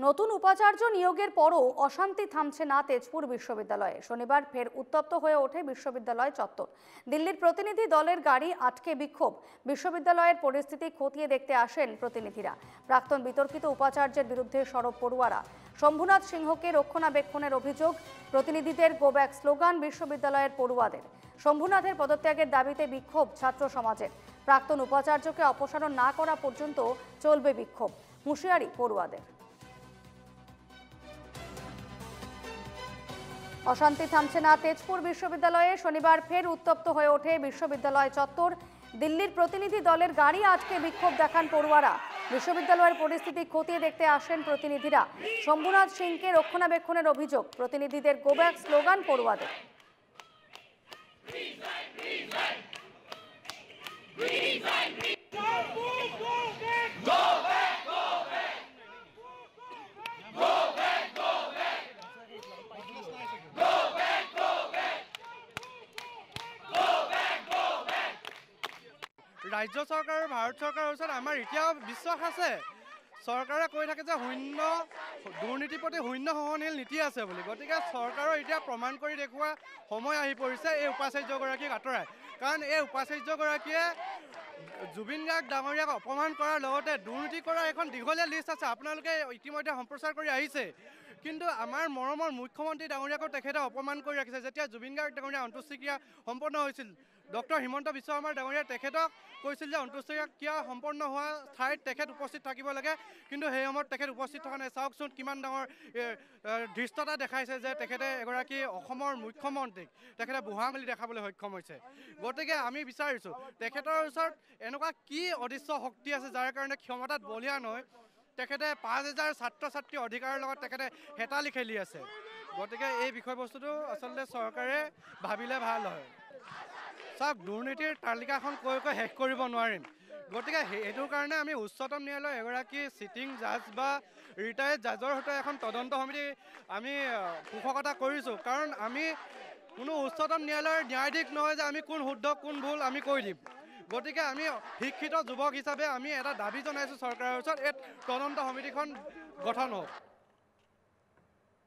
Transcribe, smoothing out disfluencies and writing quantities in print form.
নতুন উপাচার্য নিয়োগের পরও অশান্তি থামছে না তেজপুর বিশ্ববিদ্যালয়ে। শনিবার ফের উত্তপ্ত হয়ে ওঠে বিশ্ববিদ্যালয় চত্বর। দিল্লির প্রতিনিধি দলের গাড়ি আটকে বিক্ষোভ। বিশ্ববিদ্যালয়ের পরিস্থিতি খতিয়ে দেখতে আসেন প্রতিনিধিরা। প্রাক্তন বিতর্কিত উপাচার্যের বিরুদ্ধে সরব পড়ুয়ারা। শম্ভুনাথ সিংহকে রক্ষণাবেক্ষণের অভিযোগ। প্রতিনিধিদের গো ব্যাক স্লোগান বিশ্ববিদ্যালয়ের পড়ুয়াদের। শম্ভুনাথের পদত্যাগের দাবিতে বিক্ষোভ ছাত্র সমাজের। প্রাক্তন উপাচার্যকে অপসারণ না করা পর্যন্ত চলবে বিক্ষোভ। হুঁশিয়ারি পড়ুয়াদের। অশান্তি থামছে না তেজপুর বিশ্ববিদ্যালয়ে। শনিবার ফের উত্তপ্ত হয়ে ওঠে বিশ্ববিদ্যালয় চত্বর। দিল্লির প্রতিনিধি দলের গাড়ি আটকে বিক্ষোভ দেখান পড়ুয়ারা। বিশ্ববিদ্যালয়ের পরিস্থিতি খতিয়ে দেখতে আসেন প্রতিনিধিরা। শম্ভুনাথ সিংকে রক্ষণাবেক্ষণের অভিযোগ। প্রতিনিধিদের গো ব্যাক স্লোগান পড়ুয়াদের। ৰাজ্য চৰকাৰ আৰু ভাৰত চৰকাৰৰ ওচৰত আমাৰ এতিয়াও বিশ্বাস আছে। চৰকাৰে কৈ থাকে যে দুৰ্নীতিৰ প্ৰতি শূন্য সহনশীল নীতি আছে বুলি। গতিকে চৰকাৰৰ এতিয়া প্ৰমাণ কৰি দেখুওৱা সময় আহি পৰিছে এই উপাচাৰ্যগৰাকীক আঁতৰাই। কাৰণ এই উপাচাৰ্যগৰাকীয়ে জুবিন গাৰ্গ ডাঙৰীয়াক অপমান কৰাৰ লগতে দুৰ্নীতি কৰাৰ এখন দীঘলীয়া লিষ্ট আছে, আপোনালোকে ইতিমধ্যে সম্প্ৰচাৰ কৰি আহিছে। কিন্তু আমাৰ মৰমৰ মুখ্যমন্ত্ৰী ডাঙৰীয়াকো তেখেতে অপমান কৰি ৰাখিছে। যেতিয়া জুবিন গাৰ্গ ডাঙৰীয়া অন্ত্যেষ্টিক্ৰিয়া সম্পন্ন হৈছিল, ডক্টৰ হিমন্ত বিশ্ব শৰ্মা ডাঙৰীয়াই তেখেতক কৈছিল যে অন্ত্যেষ্টিক্ৰিয়া সম্পন্ন হোৱা ঠাইত তেখেত উপস্থিত থাকিব লাগে, কিন্তু সেই সময়ত তেখেত উপস্থিত থকা নাই। চাওকচোন কিমান ডাঙৰ ধৃষ্টতা দেখাইছে যে তেখেতে এগৰাকী অসমৰ মুখ্যমন্ত্ৰীক তেখেতে বুঢ়া মেলি দেখাবলৈ সক্ষম হৈছে। গতিকে আমি বিচাৰিছোঁ তেখেতৰ ওচৰত এনেকুৱা কি অদৃশ্য শক্তি আছে যাৰ কাৰণে ক্ষমতাত বলীয়ান হৈ তেখেতে ৫,০০০ ছাত্ৰ ছাত্ৰীৰ অধিকাৰৰ লগত তেখেতে হেতালি খেলি আছে। গতিকে এই বিষয়বস্তুটো আচলতে চৰকাৰে ভাবিলে ভাল হয়। চাওক, দুৰ্নীতিৰ তালিকাখন কৈ শেষ কৰিব নোৱাৰিম। গতিকে সেইটোৰ কাৰণে আমি উচ্চতম ন্যায়ালয়ৰ এগৰাকী চিটিং জাজ বা ৰিটায়াৰ্ড জাজৰ সৈতে এখন তদন্ত সমিতি আমি পোষকতা কৰিছোঁ। কাৰণ আমি কোনো উচ্চতম ন্যায়ালয়ৰ ন্যায়াধীশ নহয় যে আমি কোন শুদ্ধ কোন ভুল আমি কৈ দিম। গতিকে আমি শিক্ষিত যুৱক হিচাপে আমি এটা দাবী জনাইছোঁ চৰকাৰৰ ওচৰত, এই তদন্ত সমিতিখন গঠন হওক।